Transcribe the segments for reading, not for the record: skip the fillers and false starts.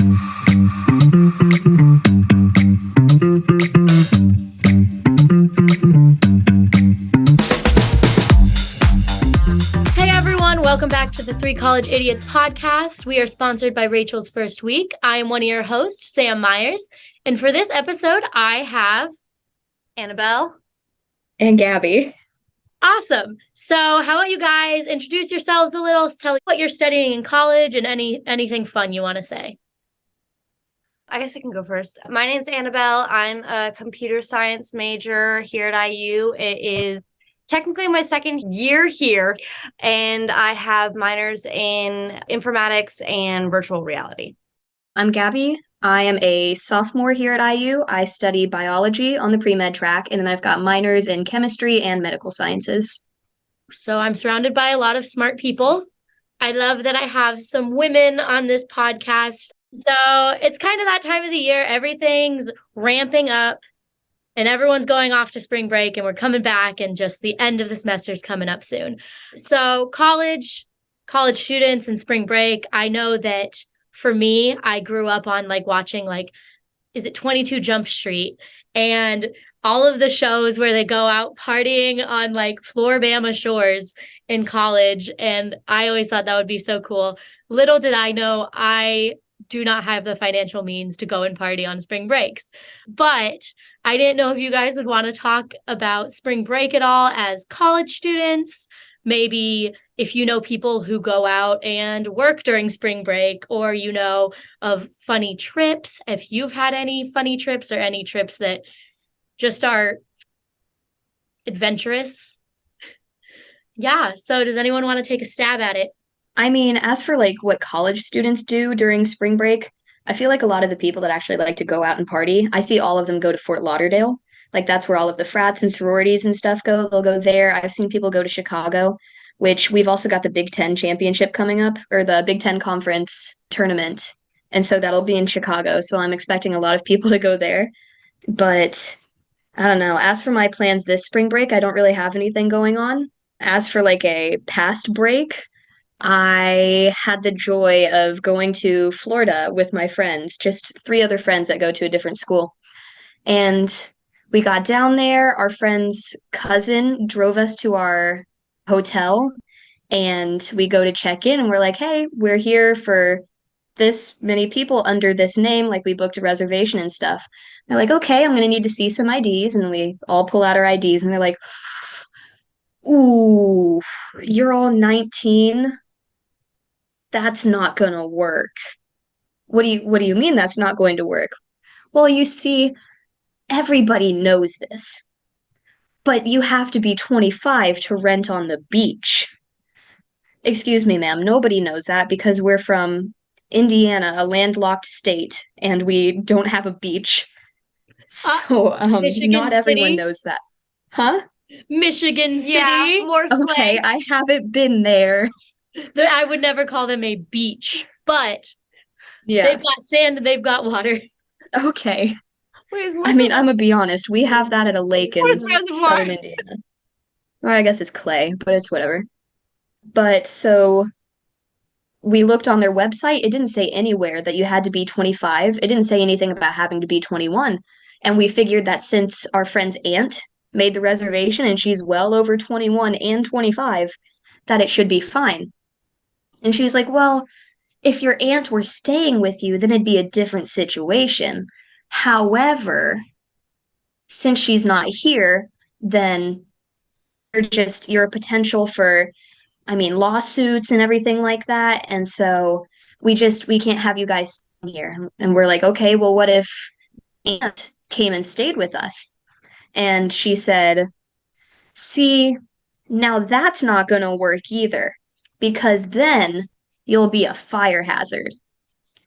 Hey everyone, welcome back to the Three College Idiots podcast. We are sponsored by Rachel's First Week. I am one of your hosts, Sam Myers. And for this episode, I have Annabelle and Gabby. Awesome. So how about you guys introduce yourselves a little, tell what you're studying in college and anything fun you want to say. I guess I can go first. My name's Annabelle. I'm a computer science major here at IU. It is technically my second year here, and I have minors in informatics and virtual reality. I'm Gabby. I am a sophomore here at IU. I study biology on the pre-med track, and then I've got minors in chemistry and medical sciences. So I'm surrounded by a lot of smart people. I love that I have some women on this podcast. So it's kind of that time of the year. Everything's ramping up and everyone's going off to spring break and we're coming back and just the end of the semester is coming up soon. So college students and spring break, I know that for me, I grew up on watching is it 22 Jump Street and all of the shows where they go out partying on Floribama shores in college. And I always thought that would be so cool. Little did I know I do not have the financial means to go and party on spring breaks. But I didn't know if you guys would want to talk about spring break at all as college students. Maybe if you know people who go out and work during spring break, or you know of funny trips, if you've had any funny trips or any trips that just are adventurous. Yeah, so does anyone want to take a stab at it? I mean, as for what college students do during spring break, I feel like a lot of the people that actually like to go out and party, I see all of them go to Fort Lauderdale. That's where all of the frats and sororities and stuff go. They'll go there. I've seen people go to Chicago, which we've also got the Big Ten championship coming up, or the Big Ten conference tournament. And so that'll be in Chicago. So I'm expecting a lot of people to go there. But I don't know. As for my plans this spring break, I don't really have anything going on. As for a past break, I had the joy of going to Florida with my friends, just 3 other friends that go to a different school. And we got down there. Our friend's cousin drove us to our hotel, and we go to check in, and we're like, hey, we're here for this many people under this name. We booked a reservation and stuff. They're like, okay, I'm going to need to see some IDs. And we all pull out our IDs, and they're like, ooh, you're all 19? That's not going to work. What do you mean that's not going to work? Well, you see, everybody knows this, but you have to be 25 to rent on the beach. Excuse me, ma'am, nobody knows that because we're from Indiana, a landlocked state, and we don't have a beach. So, not everyone City? knows that. Huh? Michigan City? Yeah, more slang. Okay, I haven't been there. I would never call them a beach, but Yeah. they've got sand and they've got water. Okay. Wait, I mean, I'm gonna be honest. We have that at a lake in reservoir? southern Indiana. Or I guess it's clay, but it's whatever. But so we looked on their website. It didn't say anywhere that you had to be 25. It didn't say anything about having to be 21. And we figured that since our friend's aunt made the reservation and she's well over 21 and 25, that it should be fine. And she was like, well, if your aunt were staying with you, then it'd be a different situation. However, since she's not here, then you're a potential for, lawsuits and everything like that. And so we can't have you guys here. And we're like, okay, well, what if aunt came and stayed with us? And she said, see, now that's not going to work either, because then you'll be a fire hazard.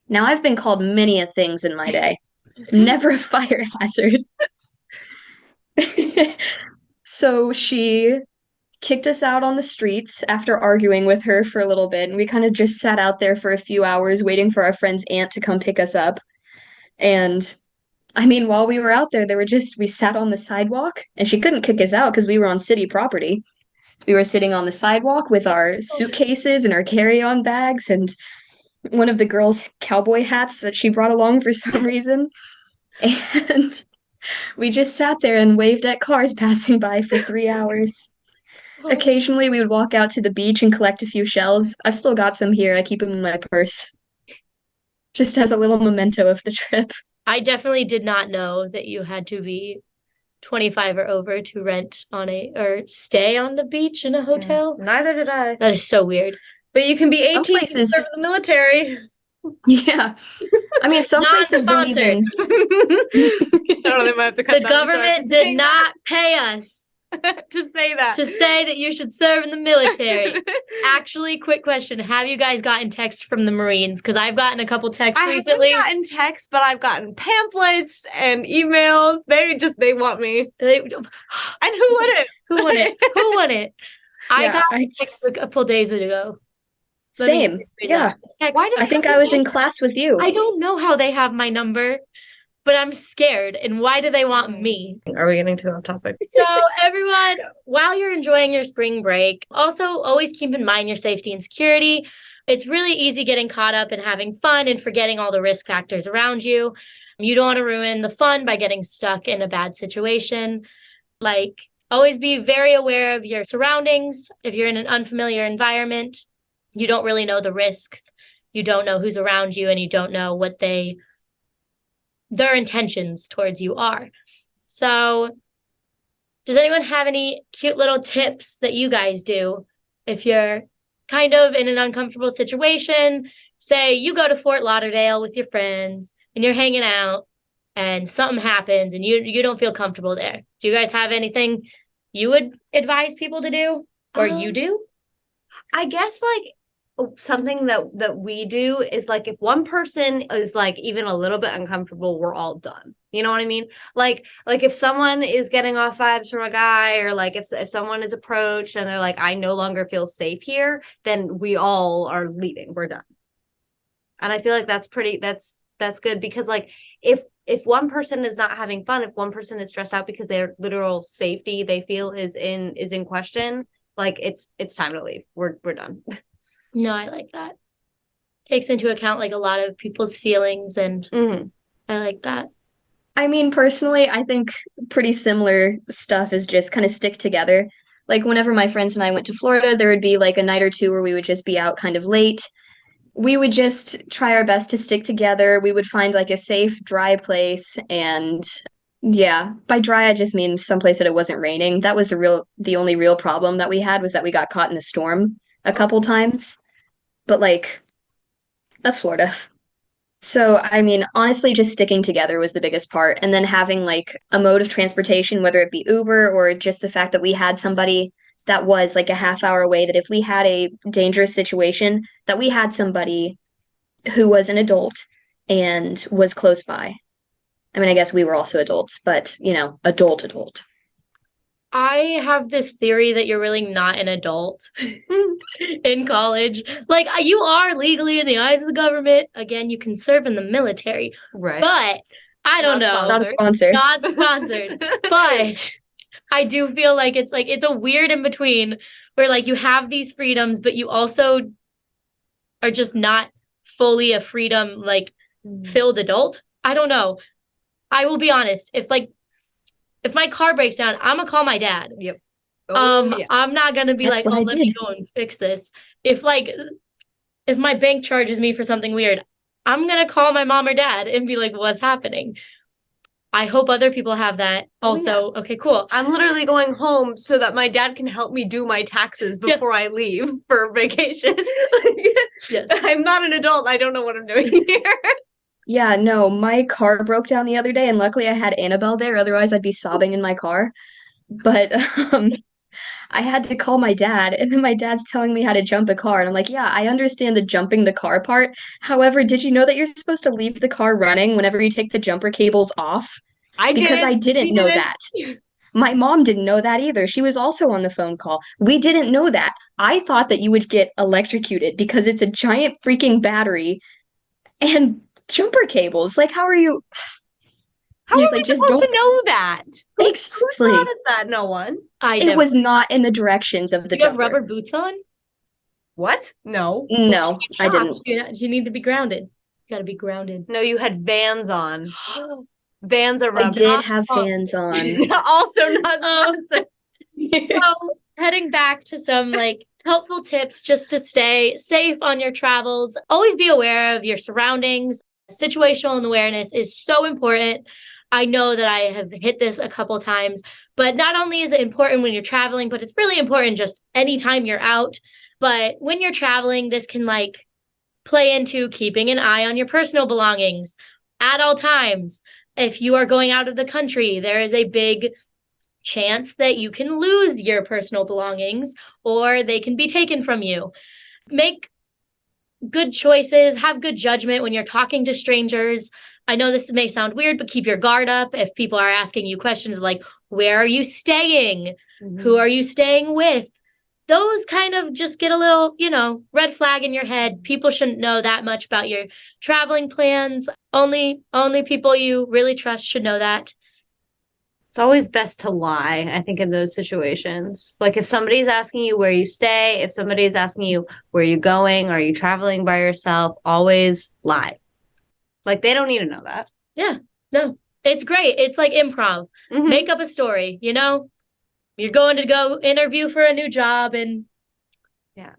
Now, I've been called many a things in my day. Never a fire hazard. So she kicked us out on the streets after arguing with her for a little bit, and we kind of just sat out there for a few hours waiting for our friend's aunt to come pick us up. And while we were out there, we sat on the sidewalk, and she couldn't kick us out because we were on city property. We were sitting on the sidewalk with our suitcases and our carry-on bags, and one of the girls' cowboy hats that she brought along for some reason. And we just sat there and waved at cars passing by for 3 hours. Occasionally, we would walk out to the beach and collect a few shells. I've still got some here. I keep them in my purse. Just as a little memento of the trip. I definitely did not know that you had to be 25 or over to rent on or stay on the beach in a hotel. Neither did I. That is so weird. But you can be 18 Some and places- serve in the military. Yeah. I mean, some Not places don't sponsored. even. I don't know, they might have to cut The that, I'm sorry government for did saying not pay us that. To say that. to say that you should serve in the military. Actually, quick question. Have you guys gotten texts from the Marines? Because I've gotten a couple texts I recently. haven't gotten texts, but I've gotten pamphlets and emails. They want me. They- And who wouldn't? Who won it? Who won it? I Yeah, got I- a text a couple days ago. Let me Same. read Yeah. that. Text. Why did I think I was in class with you. I don't know how they have my number, but I'm scared. And why do they want me? Are we getting too off topic? So, everyone, while you're enjoying your spring break, also always keep in mind your safety and security. It's really easy getting caught up in having fun and forgetting all the risk factors around you. You don't want to ruin the fun by getting stuck in a bad situation. Like, always be very aware of your surroundings. If you're in an unfamiliar environment, you don't really know the risks. You don't know who's around you, and you don't know what their intentions towards you are. So, does anyone have any cute little tips that you guys do if you're kind of in an uncomfortable situation? Say you go to Fort Lauderdale with your friends and you're hanging out and something happens and you don't feel comfortable there. Do you guys have anything you would advise people to do, or you do? I guess something that we do is like if one person is like even a little bit uncomfortable, we're all done. You know what I mean? Like if someone is getting off vibes from a guy, or like if someone is approached and they're like, I no longer feel safe here, then we all are leaving. We're done. And I feel like that's good, because like if one person is not having fun, if one person is stressed out because their literal safety they feel is in question, like it's time to leave. We're done. No, I like that. Takes into account like a lot of people's feelings, and Mhm. I like that. I mean, personally, I think pretty similar stuff is just kind of stick together. Like, whenever my friends and I went to Florida, there would be like a night or two where we would just be out kind of late. We would just try our best to stick together. We would find like a safe, dry place. And yeah, by dry, I just mean someplace that it wasn't raining. That was the only real problem that we had, was that we got caught in a storm a couple times. But like, that's Florida. So, I mean, honestly, just sticking together was the biggest part. And then having like a mode of transportation, whether it be Uber or just the fact that we had somebody that was like a half hour away, that if we had a dangerous situation, that we had somebody who was an adult and was close by. I mean, I guess we were also adults, but, adult. I have this theory that you're really not an adult in college. Like, you are legally in the eyes of the government. Again, you can serve in the military, Right. but I don't know. Not a sponsor. Not sponsored. But I do feel like it's a weird in between where like you have these freedoms, but you also are just not fully a freedom like filled adult. I don't know. I will be honest. If my car breaks down, I'm gonna call my dad. Yep. Yeah. I'm not gonna be That's like, what oh, I let me did. go and fix this. If my bank charges me for something weird, I'm gonna call my mom or dad and be like, what's happening? I hope other people have that also. Okay, cool. I'm literally going home so that my dad can help me do my taxes Yeah. before I leave for vacation. Yes. I'm not an adult. I don't know what I'm doing here. Yeah, no, my car broke down the other day, and luckily I had Annabelle there. Otherwise, I'd be sobbing in my car. But I had to call my dad, and then my dad's telling me how to jump a car. And I'm like, yeah, I understand the jumping the car part. However, did you know that you're supposed to leave the car running whenever you take the jumper cables off? Because I didn't know that. My mom didn't know that either. She was also on the phone call. We didn't know that. I thought that you would get electrocuted because it's a giant freaking battery and jumper cables. Like, how are you? How He's are we like, just supposed don't. to know that? Who Exactly. thought of that? No one. I It never. was not in the directions of the You have jumper. rubber boots on? What? No. No, I didn't. You need to be grounded. You got to be grounded. No, you had Vans on. Vans are I rubbed. did have fans on. Also not sponsored. So, heading back to some like helpful tips just to stay safe on your travels. Always be aware of your surroundings. Situational awareness is so important. I know that I have hit this a couple times, but not only is it important when you're traveling, but it's really important just anytime you're out. But when you're traveling, this can like play into keeping an eye on your personal belongings at all times. If you are going out of the country, there is a big chance that you can lose your personal belongings or they can be taken from you. Make good choices, have good judgment when you're talking to strangers. I know this may sound weird, but keep your guard up if people are asking you questions like, where are you staying? Mm-hmm. Who are you staying with? Those kind of just get a little, red flag in your head. People shouldn't know that much about your traveling plans. Only people you really trust should know that. It's always best to lie, I think, in those situations. Like if somebody's asking you where you stay, if somebody's asking you where you're going, are you traveling by yourself, always lie. Like they don't need to know that. Yeah, no, it's great. It's like improv. Mhm. Make up a story, You're going to go interview for a new job in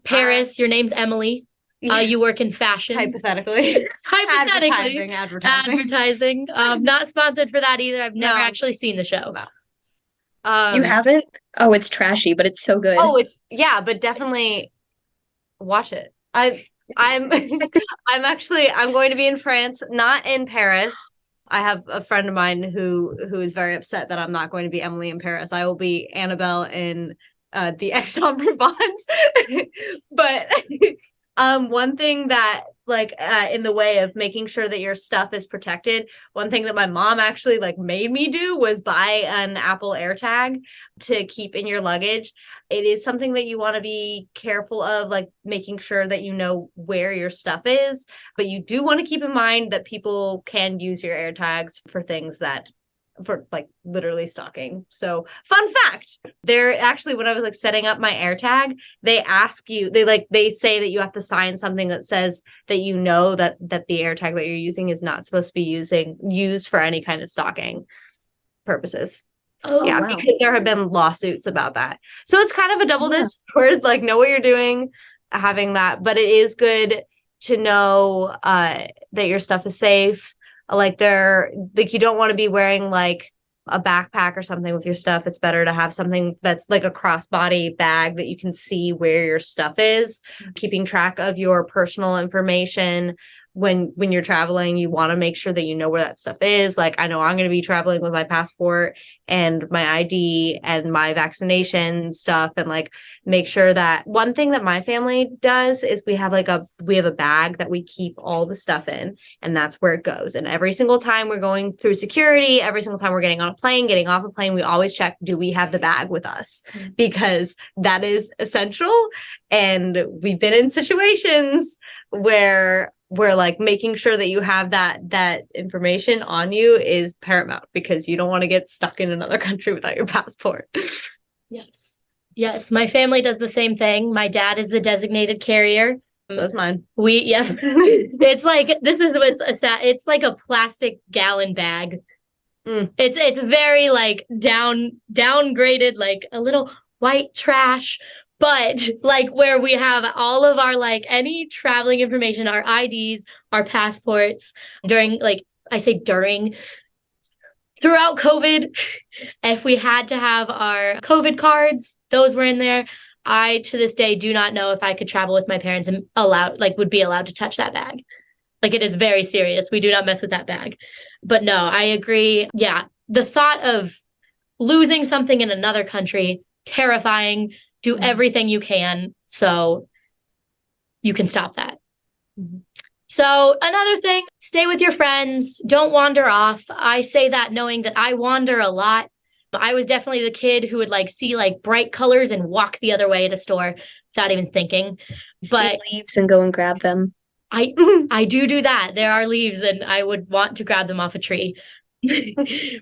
Paris. Your name's Emily. You work in fashion. Hypothetically. Advertising. Not sponsored for that either. I've never actually seen the show. No. You haven't? Oh, it's trashy, but it's so good. Oh, but definitely watch it. I'm I'm going to be in France, not in Paris. I have a friend of mine who is very upset that I'm not going to be Emily in Paris. I will be Annabelle in the Aix-en-Provence. But one thing that in the way of making sure that your stuff is protected, one thing that my mom actually made me do was buy an Apple AirTag to keep in your luggage. It is something that you want to be careful of, making sure that you know where your stuff is, but you do want to keep in mind that people can use your AirTags for things for literally stalking. So fun fact, they're actually, when I was setting up my AirTag, they ask you, they say that you have to sign something that says that that the AirTag that you're using is not supposed to be used for any kind of stalking purposes. Oh yeah, wow. Because there have been lawsuits about that. So it's kind of a double-edged sword, know what you're doing, having that, but it is good to know that your stuff is safe. You don't want to be wearing a backpack or something with your stuff. It's better to have something that's a crossbody bag that you can see where your stuff is. Keeping track of your personal information when you're traveling, you want to make sure that you know where that stuff is. I know I'm going to be traveling with my passport and my ID and my vaccination stuff, and make sure that one thing that my family does is we have a bag that we keep all the stuff in, and that's where it goes. And every single time we're going through security, every single time we're getting on a plane, getting off a plane, we always check, do we have the bag with us? Because that is essential. And we've been in situations where making sure that you have that information on you is paramount, because you don't want to get stuck in another country without your passport. Yes. My family does the same thing. My dad is the designated carrier. So is mine. It's it's like a plastic gallon bag. It's very downgraded, a little white trash. But where we have all of our any traveling information, our IDs, our passports throughout COVID, if we had to have our COVID cards, those were in there. I, to this day, do not know if I could travel with my parents and would be allowed to touch that bag. It is very serious. We do not mess with that bag. But no, I agree. Yeah. The thought of losing something in another country, terrifying. Do everything you can so you can stop that. Mm-hmm. So another thing, stay with your friends. Don't wander off. I say that knowing that I wander a lot. But I was definitely the kid who would see bright colors and walk the other way at a store without even thinking. But see leaves and go and grab them. I do that. There are leaves and I would want to grab them off a tree.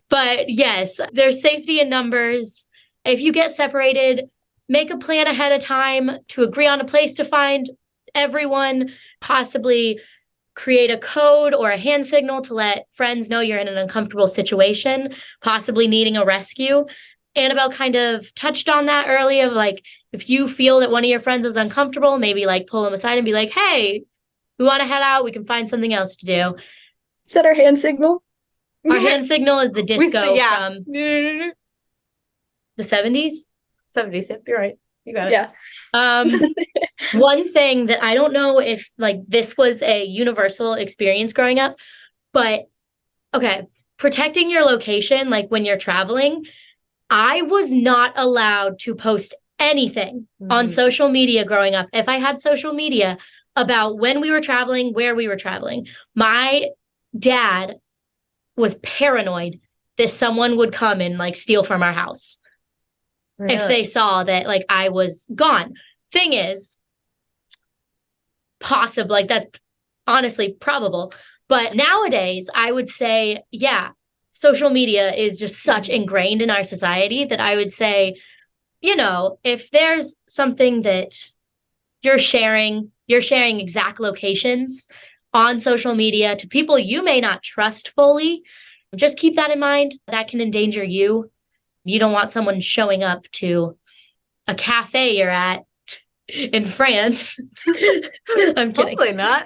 But yes, there's safety in numbers. If you get separated, make a plan ahead of time to agree on a place to find everyone, possibly create a code or a hand signal to let friends know you're in an uncomfortable situation, possibly needing a rescue. Annabelle kind of touched on that early of like, if you feel that one of your friends is uncomfortable, maybe like pull them aside and be like, hey, we want to head out. We can find something else to do. Is that our hand signal? Our hand signal is the disco from the the 70s. 70s. Yep, you're right. You got it. Yeah. One thing that I don't know if like this was a universal experience growing up, but okay, protecting your location, like when you're traveling, I was not allowed to post anything on social media growing up. If I had social media about when we were traveling, where we were traveling, my dad was paranoid that someone would come and like steal from our house if they saw that like I was gone. Thing is, possible, like that's honestly probable. But nowadays, I would say, yeah, social media is just such ingrained in our society that I would say, you know, if there's something that you're sharing exact locations on social media to people you may not trust fully, just keep that in mind. That can endanger you. You don't want someone showing up to a cafe you're at in France. I'm kidding. Hopefully not.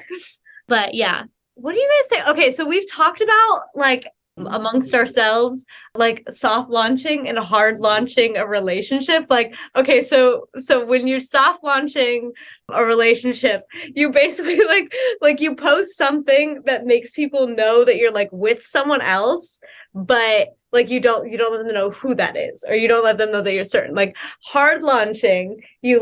But yeah. What do you guys think? Okay, so we've talked about like amongst ourselves, like soft launching and hard launching a relationship. Like, okay, so when you're soft launching a relationship, you basically like you post something that makes people know that you're like with someone else, but like you don't let them know who that is, or you don't let them know that you're certain. Like hard launching, you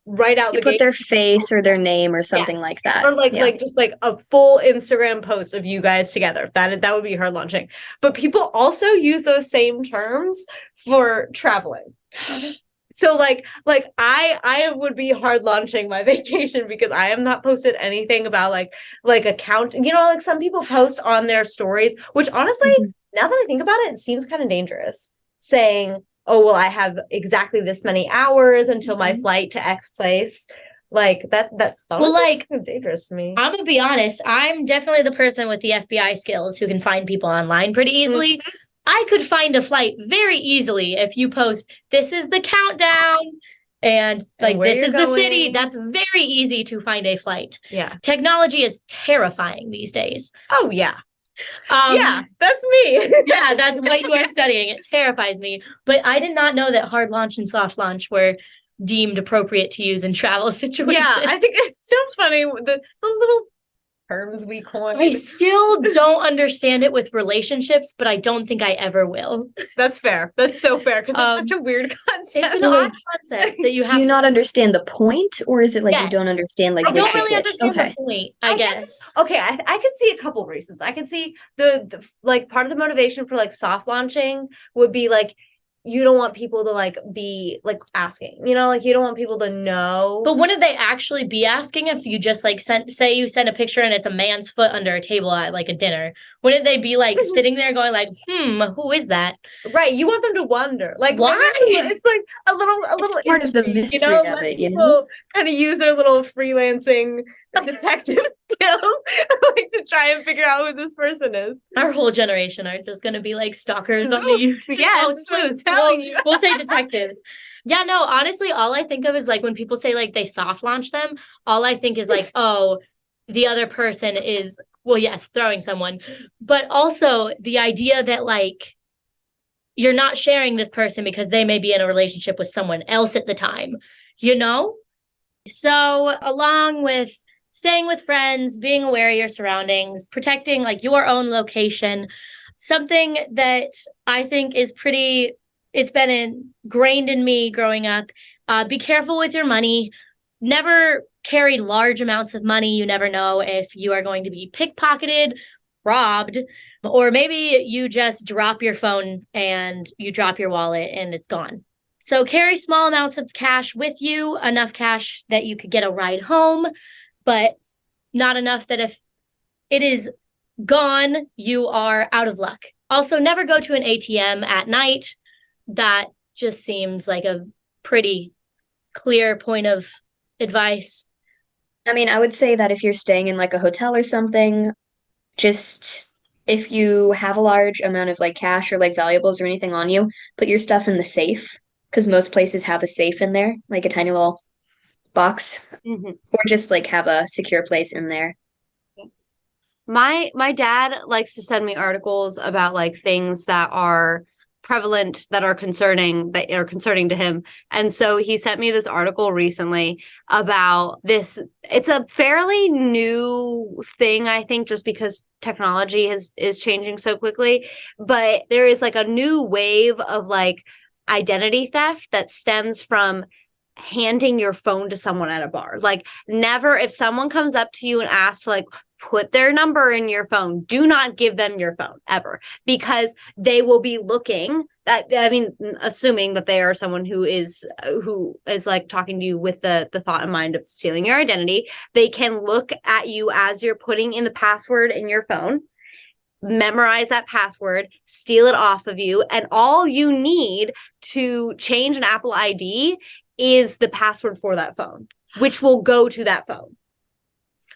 write out You put their face or their name or something like that. Or like just like a full Instagram post of you guys together. That would be hard launching. But people also use those same terms for traveling. So like I would be hard launching my vacation because I have not posted anything about like account. You know, like some people post on their stories, which honestly, now that I think about it, it seems kind of dangerous. Saying, oh, well, I have exactly this many hours until my flight to X place. Like that well, like kind of dangerous to me. I'm gonna be honest, I'm definitely the person with the FBI skills who can find people online pretty easily. I could find a flight very easily if you post, this is the countdown and like this is the city. That's very easy to find a flight. Yeah. Technology is terrifying these days. Oh yeah. Yeah, that's me. Yeah, that's what you are studying. It terrifies me. But I did not know that hard launch and soft launch were deemed appropriate to use in travel situations. Yeah, I think it's so funny, the little terms we coin. I still don't understand it with relationships, but I don't think I ever will. That's fair. That's so fair, because it's such a weird concept. It's an odd concept that you have. Do you not understand the point, or is it like you don't understand like I don't which really is understand which? Okay. the point, I guess. Okay, I could see a couple of reasons. I could see the like part of the motivation for like soft launching would be like you don't want people to like be like asking, you know, like you don't want people to know. But wouldn't they actually be asking if you just like say you send a picture and it's a man's foot under a table at like a dinner? Wouldn't they be like sitting there going like, who is that? Right. You want them to wonder. Like why? It's like a little It's part of the mystery of it, you know? People kind of use their little freelancing detective skills like to try and figure out who this person is. Our whole generation are just gonna be like stalkers on the Yeah, sleuths. you. We'll say detectives. Yeah, no, honestly, all I think of is like when people say like they soft launch them, all I think is like, oh, the other person is, well, yes, throwing someone, but also the idea that like you're not sharing this person because they may be in a relationship with someone else at the time, you know? So along with staying with friends, being aware of your surroundings, protecting like your own location, something that I think is it's been ingrained in me growing up. Be careful with your money. Never carry large amounts of money. You never know if you are going to be pickpocketed, robbed, or maybe you just drop your phone and you drop your wallet and it's gone. So carry small amounts of cash with you, enough cash that you could get a ride home, but not enough that if it is gone, you are out of luck. Also, never go to an ATM at night. That just seems like a pretty clear point of advice. I mean, I would say that if you're staying in like a hotel or something, just if you have a large amount of like cash or like valuables or anything on you, put your stuff in the safe because most places have a safe in there, like a tiny little box, or just like have a secure place in there. My dad likes to send me articles about like things that are prevalent that are concerning to him. And so he sent me this article recently about this. It's a fairly new thing, I think, just because technology is changing so quickly. But there is like a new wave of like identity theft that stems from handing your phone to someone at a bar. Like, never, if someone comes up to you and asks to like put their number in your phone, do not give them your phone ever, because they will be looking at, I mean, assuming that they are someone who is like talking to you with the thought in mind of stealing your identity. They can look at you as you're putting in the password in your phone, memorize that password, steal it off of you, and all you need to change an Apple ID is the password for that phone, which will go to that phone.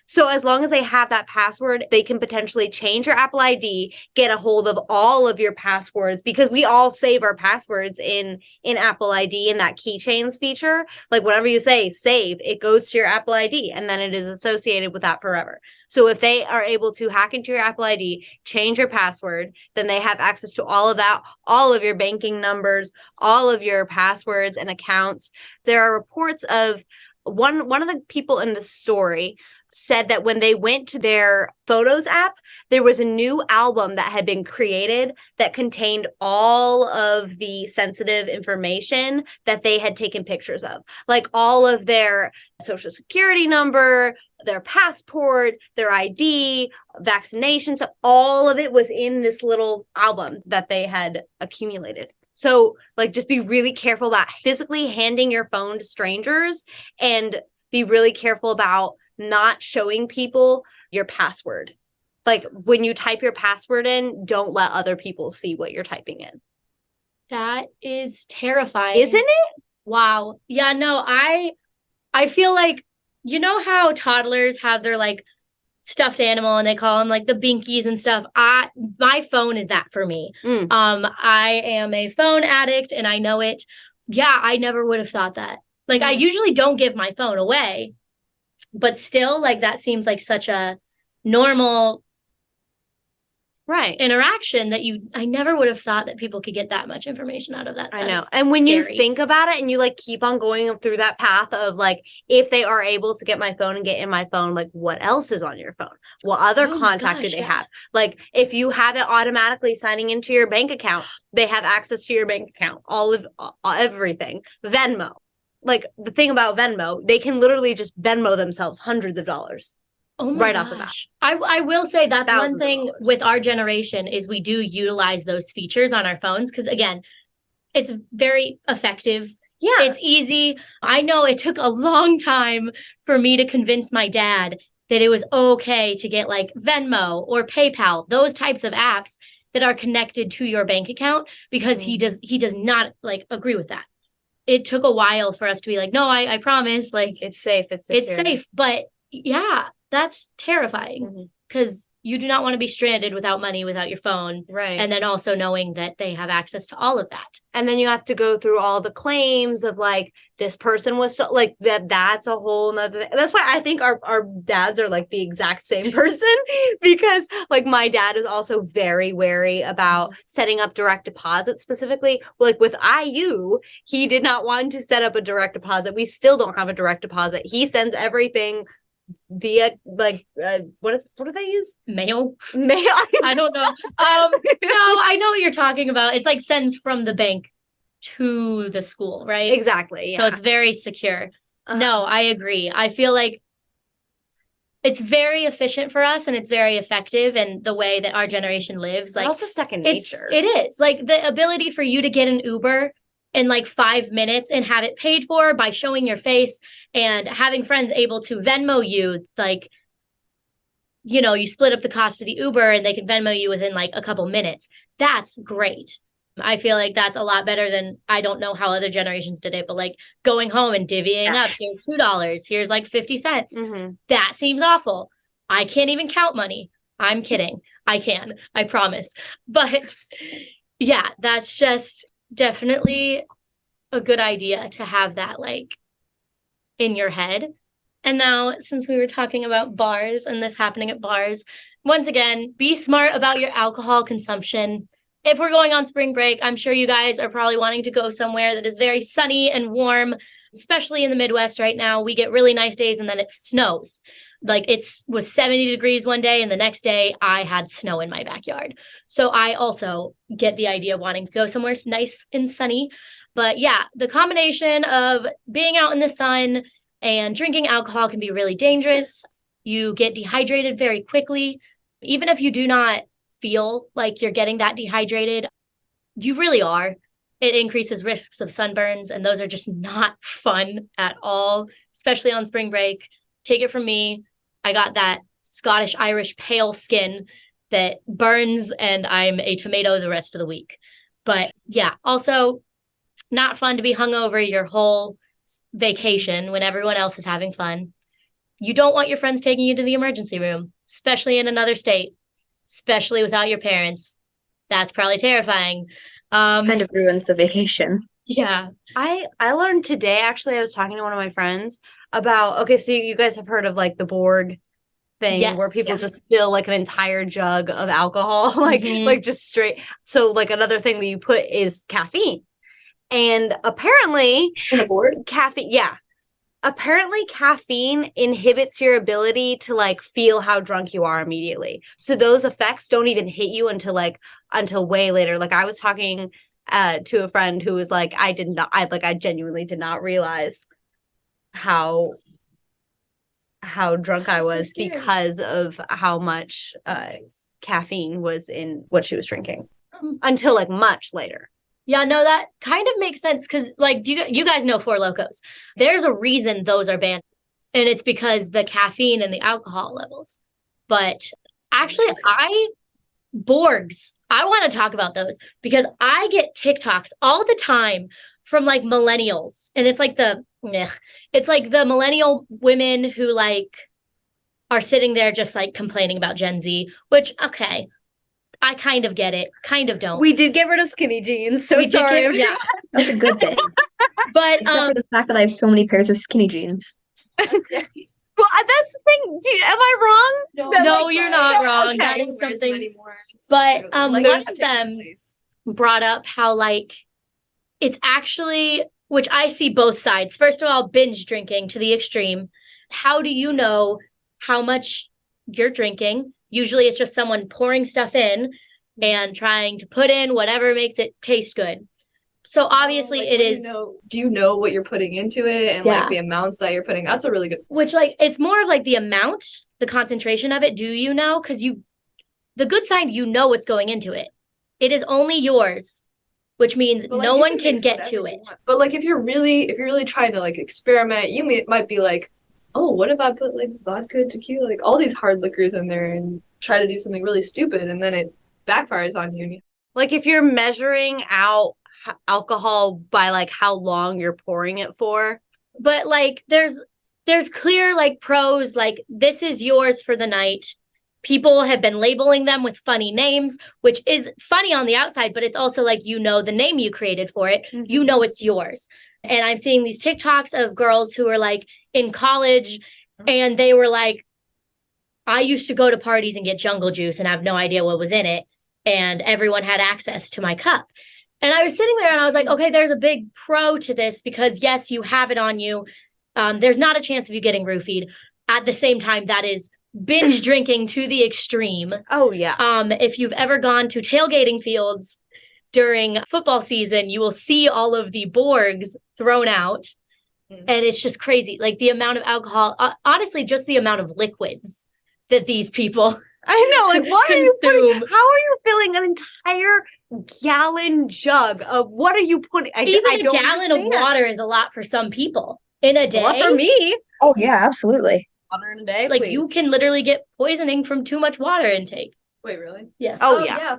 So as long as they have that password, they can potentially change your Apple ID, get a hold of all of your passwords, because we all save our passwords in Apple ID in that keychains feature. Like whenever you say save, it goes to your Apple ID and then it is associated with that forever. So if they are able to hack into your Apple ID, change your password, then they have access to all of that, all of your banking numbers, all of your passwords and accounts. There are reports of one of the people in the story said that when they went to their Photos app, there was a new album that had been created that contained all of the sensitive information that they had taken pictures of, like all of their social security number, their passport, their ID, vaccinations, all of it was in this little album that they had accumulated. So like, just be really careful about physically handing your phone to strangers, and be really careful about not showing people your password. Like when you type your password in, don't let other people see what you're typing in. That is terrifying. Isn't it? Wow. Yeah, no, I feel like, you know how toddlers have their like stuffed animal and they call them like the binkies and stuff. My phone is that for me. I am a phone addict and I know it. Yeah, I never would have thought that. Like I usually don't give my phone away, but still, like that seems like such a normal interaction that I never would have thought that people could get that much information out of that. I know. And when you think about it and you like keep on going through that path of like, if they are able to get my phone and get in my phone, like what else is on your phone? What other contact do they have? Like if you have it automatically signing into your bank account, they have access to your bank account, all of everything. Venmo. Like the thing about Venmo, they can literally just Venmo themselves hundreds of dollars. Oh my gosh. Off the bat. I will say that's Thousands one thing with our generation is we do utilize those features on our phones because again, it's very effective. Yeah. It's easy. I know it took a long time for me to convince my dad that it was okay to get like Venmo or PayPal, those types of apps that are connected to your bank account, because he does not like agree with that. It took a while for us to be like, no, I promise, like it's safe. It's safe. But yeah, that's terrifying because you do not want to be stranded without money, without your phone. Right. And then also knowing that they have access to all of that. And then you have to go through all the claims of like, this person was so, like that's a whole nother. That's why I think our dads are like the exact same person, because like my dad is also very wary about setting up direct deposit specifically. Like with IU, he did not want to set up a direct deposit. We still don't have a direct deposit. He sends everything via like what do they use? Mail. I don't know. No, I know what you're talking about. It's like sends from the bank to the school, right? Exactly. Yeah. So it's very secure. No, I agree. I feel like it's very efficient for us and it's very effective, and the way that our generation lives, like also second nature. It is like the ability for you to get an Uber in like 5 minutes and have it paid for by showing your face, and having friends able to Venmo you, like, you know, you split up the cost of the Uber and they can Venmo you within like a couple minutes. That's great. I feel like that's a lot better than, I don't know how other generations did it, but like going home and divvying up, here's $2, here's like 50 cents. That seems awful. I can't even count money. I'm kidding. I can, I promise. But yeah, that's just definitely a good idea to have that like in your head. And now, since we were talking about bars and this happening at bars, once again, be smart about your alcohol consumption. If we're going on spring break, I'm sure you guys are probably wanting to go somewhere that is very sunny and warm, especially in the Midwest right now. We get really nice days and then it snows. Like it was 70 degrees one day and the next day I had snow in my backyard. So I also get the idea of wanting to go somewhere nice and sunny. But yeah, the combination of being out in the sun and drinking alcohol can be really dangerous. You get dehydrated very quickly. Even if you do not feel like you're getting that dehydrated, you really are. It increases risks of sunburns, and those are just not fun at all, especially on spring break. Take it from me. I got that Scottish Irish pale skin that burns, and I'm a tomato the rest of the week. But yeah, also not fun to be hungover your whole vacation when everyone else is having fun. You don't want your friends taking you to the emergency room, especially in another state, especially without your parents. That's probably terrifying. Kind of ruins the vacation. Yeah. I learned today, actually, I was talking to one of my friends about, okay, so you guys have heard of like the Borg thing, Yes, where people yeah. just fill like an entire jug of alcohol, like Mhm. like just straight. So like another thing that you put is caffeine. And apparently On a board? caffeine, yeah. Apparently caffeine inhibits your ability to like feel how drunk you are immediately. So those effects don't even hit you until way later. Like I was talking to a friend who was like, I genuinely did not realize how drunk I That's so was scary. because of how much caffeine was in what she was drinking until like much later. Yeah, no, that kind of makes sense because, like, you guys know Four Locos? There's a reason those are banned, and it's because the caffeine and the alcohol levels. But actually, Borgs, I want to talk about those because I get TikToks all the time from like millennials, and it's like the millennial women who like are sitting there just like complaining about Gen Z, which, okay, I kind of get it, kind of don't. We did get rid of skinny jeans, so We did sorry. yeah. That's a good thing. But Except for the fact that I have so many pairs of skinny jeans. Well, that's the thing. Am I wrong? no, you're not wrong. Okay. That is something. But one of them brought up how like it's actually, which I see both sides. First of all, binge drinking to the extreme. How do you know how much you're drinking? Usually it's just someone pouring stuff in and trying to put in whatever makes it taste good. So obviously it is. Do you know what you're putting into it and Yeah. like the amounts that you're putting? That's a really good. Which like it's more of like the amount, the concentration of it. Do you know? Because the good side, you know what's going into it. It is only yours, which means But, like, no you one can mix get whatever to you it. want. But like if you're really trying to like experiment, you might be like, oh, what if I put like vodka, tequila, like all these hard liquors in there and try to do something really stupid, and then it backfires on you. Like if you're measuring out alcohol by like how long you're pouring it for. But like there's clear like pros, like this is yours for the night. People have been labeling them with funny names, which is funny on the outside, but it's also like, you know, the name you created for it, you know it's yours. And I'm seeing these TikToks of girls who are like in college and they were like, I used to go to parties and get jungle juice and have no idea what was in it. And everyone had access to my cup. And I was sitting there and I was like, okay, there's a big pro to this because yes, you have it on you. There's not a chance of you getting roofied. At the same time, that is binge drinking to the extreme. Oh yeah. If you've ever gone to tailgating fields during football season, you will see all of the Borgs thrown out. And it's just crazy. Like the amount of alcohol, honestly, just the amount of liquids that these people I know, like what are you consume. how are you filling an entire gallon jug of what are you putting? Even I a don't gallon of understand. water is a lot for some people in a day. Well, for me, Oh yeah, absolutely. water in a day, Like please. you can literally get poisoning from too much water intake. Wait, really? Yes. Oh, yeah.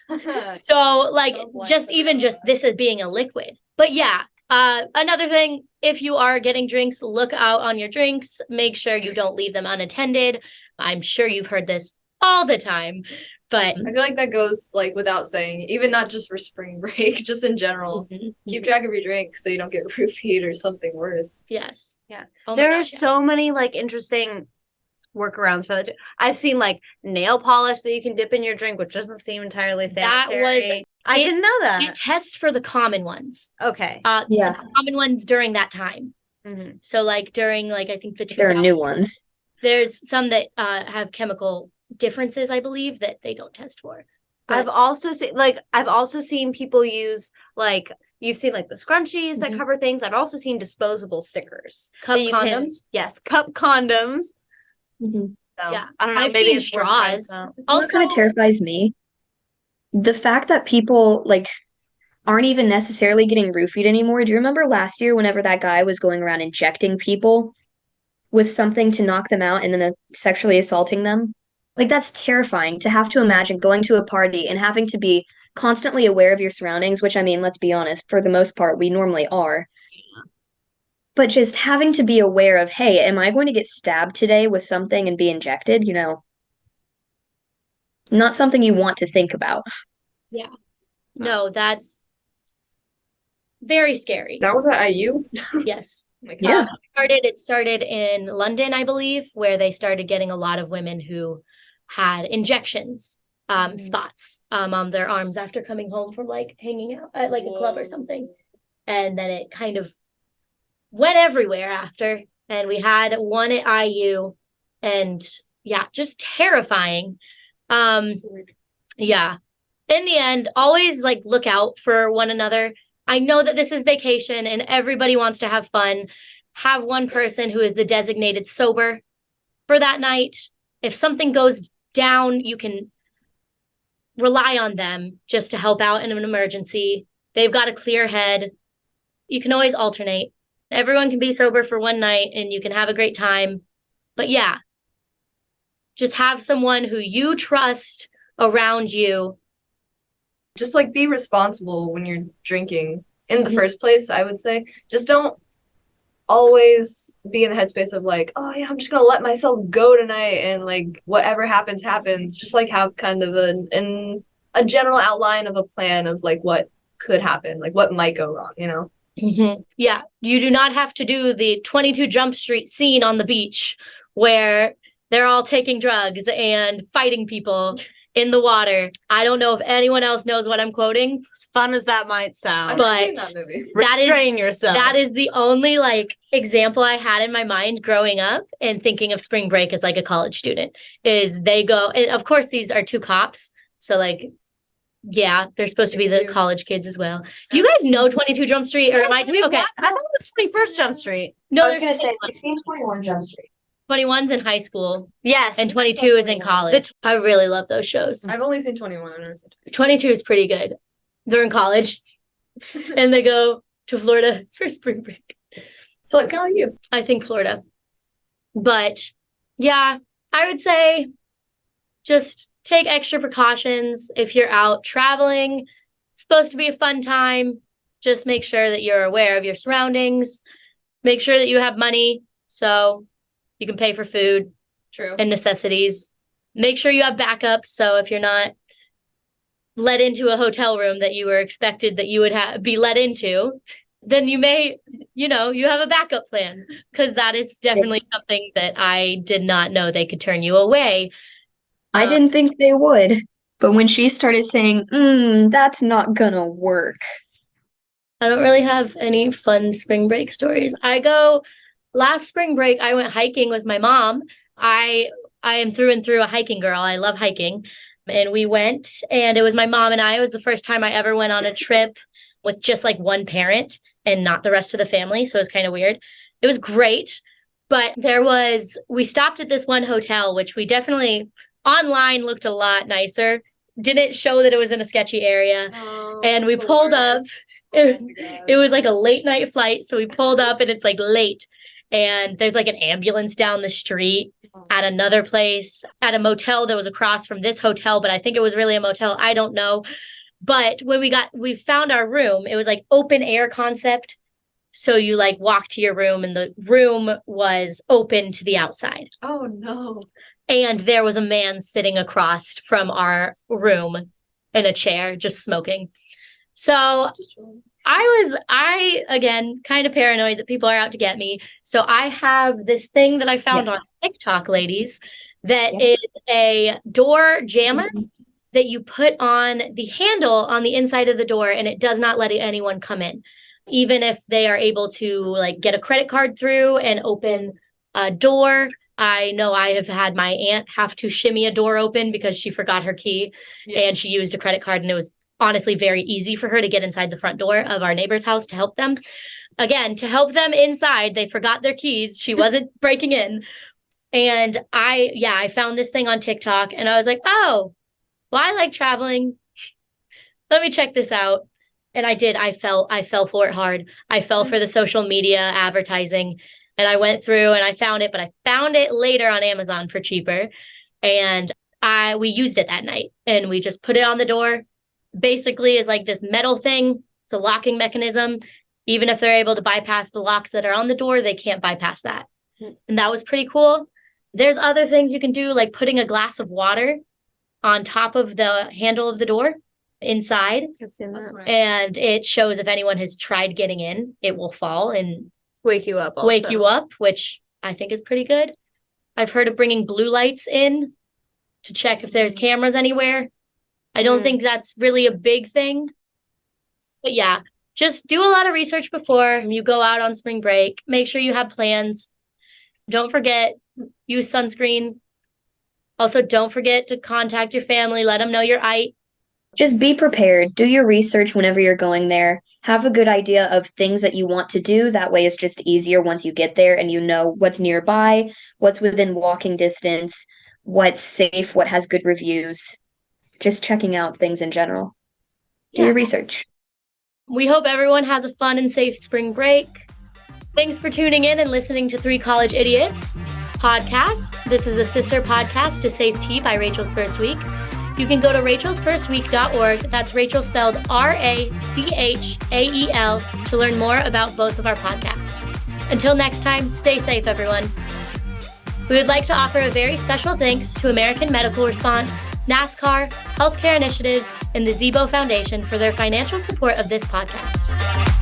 yeah. So like Sounds like just the even just Corona. this as being a liquid. But yeah, another thing, if you are getting drinks, look out on your drinks. Make sure you don't leave them unattended. I'm sure you've heard this all the time, but I feel like that goes like without saying, even not just for spring break, just in general. Keep track of your drinks so you don't get roofied or something worse. yes. Yeah. Oh my There are gosh, yeah. so many like interesting workarounds for that. I've seen like nail polish that you can dip in your drink, which doesn't seem entirely That sanitary. was- I it- didn't know that. It tests for the common ones. Okay. Yeah. The common ones during that time. Mhm. So like during like I think the There are 2000s, new ones. there's some that have chemical differences, I believe, that they don't test for. I've But- also seen people use like you've seen like the scrunchies that Mhm. cover things. I've also seen disposable stickers. Cup that you can- condoms. yes, cup condoms. Mhm. So, Yeah. I don't know. I've maybe seen it's worth trying straws. some out. What Also, kind of terrifies me? The fact that people like aren't even necessarily getting roofied anymore. Do you remember last year whenever that guy was going around injecting people with something to knock them out and then sexually assaulting them? Like that's terrifying to have to imagine going to a party and having to be constantly aware of your surroundings, which I mean, let's be honest, for the most part, we normally are. But just having to be aware of, hey, am I going to get stabbed today with something and be injected? You know, not something you want to think about. no, that's very scary. That was at IU? Yes. Oh my God. Yeah. It started in London, I believe, where they started getting a lot of women who had injections spots on their arms after coming home from like hanging out at like a club or something. And then it kind of went everywhere after. And we had one at IU, and yeah, just terrifying. Yeah. In the end, always like look out for one another. I know that this is vacation and everybody wants to have fun. Have one person who is the designated sober for that night. If something goes down, you can rely on them just to help out in an emergency. They've got a clear head. You can always alternate. Everyone can be sober for one night and you can have a great time. But yeah, just have someone who you trust around you. Just like be responsible when you're drinking in the Mhm. first place, I would say. Just don't always be in the headspace of like, oh yeah, I'm just gonna let myself go tonight and like whatever happens, happens. Just like have kind of a general outline of a plan of like what could happen, like what might go wrong, you know? Yeah, you do not have to do the 22 Jump Street scene on the beach where they're all taking drugs and fighting people in the water. I don't know if anyone else knows what I'm quoting. As fun as that might I've sound, never seen But- that movie. that is- restrain yourself. That is the only like example I had in my mind growing up and thinking of spring break as like a college student is they go, and of course these are two cops. So like, yeah, they're supposed to be the college kids as well. Do you guys know 22 Jump Street or am I We've okay? got- I thought it was 21st Jump Street. No, I was there's gonna say it seems 21 Jump Street. 21's in high school Yes. and 22 is in college. I really love those shows. I've only seen 21. I've never seen 22 is pretty good. They're in college 21. and they go to Florida for spring break. So like kind of like you. I think Florida. But yeah, I would say just take extra precautions if you're out traveling. It's supposed to be a fun time. Just make sure that you're aware of your surroundings. Make sure that you have money so you can pay for food True. and necessities. Make sure you have backups so if you're not let into a hotel room that you were expected that you would be let into, then you may, you have a backup plan because that is definitely something that I did not know they could turn you away. I didn't think they would, but when she started saying, that's not gonna work. I don't really have any fun spring break stories. Last spring break, I went hiking with my mom. I am through and through a hiking girl. I love hiking. And we went, and it was my mom and I. It was the first time I ever went on a trip with just like one parent and not the rest of the family. So it was kind of weird. It was great. But we stopped at this one hotel, which we definitely online looked a lot nicer. Didn't show that it was in a sketchy area. And we pulled up. It was like a late night flight. So we pulled up and it's like late. And there's like an ambulance down the street at another place, at a motel that was across from this hotel, but I think it was really a motel. I don't know. But when we found our room, it was like open air concept. So you like walk to your room and the room was open to the outside. Oh no. And there was a man sitting across from our room in a chair, just smoking. So I again, kind of paranoid that people are out to get me. So I have this thing that I found on TikTok, ladies, that is a door jammer that you put on the handle on the inside of the door, and it does not let anyone come in. Even if they are able to like get a credit card through and open a door. I know I have had my aunt have to shimmy a door open because she forgot her key and she used a credit card, and it was honestly very easy for her to get inside the front door of our neighbor's house to help them. Again, to help them inside, they forgot their keys. She wasn't breaking in. And I found this thing on TikTok and I was like, oh, well, I like traveling. Let me check this out. And I did. I fell for it hard. I fell for the social media advertising, and I went through and I found it, but I found it later on Amazon for cheaper. And we used it that night and we just put it on the door. Basically is like this metal thing. It's a locking mechanism. Even if they're able to bypass the locks that are on the door, they can't bypass that. And that was pretty cool. There's other things you can do, like putting a glass of water on top of the handle of the door inside. I've seen that. Right. And it shows if anyone has tried getting in, it will fall and Wake you up. Also. wake you up, which I think is pretty good. I've heard of bringing blue lights in to check if there's cameras anywhere. I don't think that's really a big thing. But yeah, just do a lot of research before you go out on spring break. Make sure you have plans. Don't forget, use sunscreen. Also, don't forget to contact your family. Let them know you're aight. Just be prepared. Do your research whenever you're going there. Have a good idea of things that you want to do. That way it's just easier once you get there and you know what's nearby, what's within walking distance, what's safe, what has good reviews. Just checking out things in general. Do your research. We hope everyone has a fun and safe spring break. Thanks for tuning in and listening to Three College Idiots podcast. This is a sister podcast to Safe Tea by Rachel's First Week. You can go to rachelsfirstweek.org. That's Rachel spelled RACHAEL to learn more about both of our podcasts. Until next time, stay safe, everyone. We would like to offer a very special thanks to American Medical Response, NASCAR, Healthcare Initiatives, and the Zebo Foundation for their financial support of this podcast.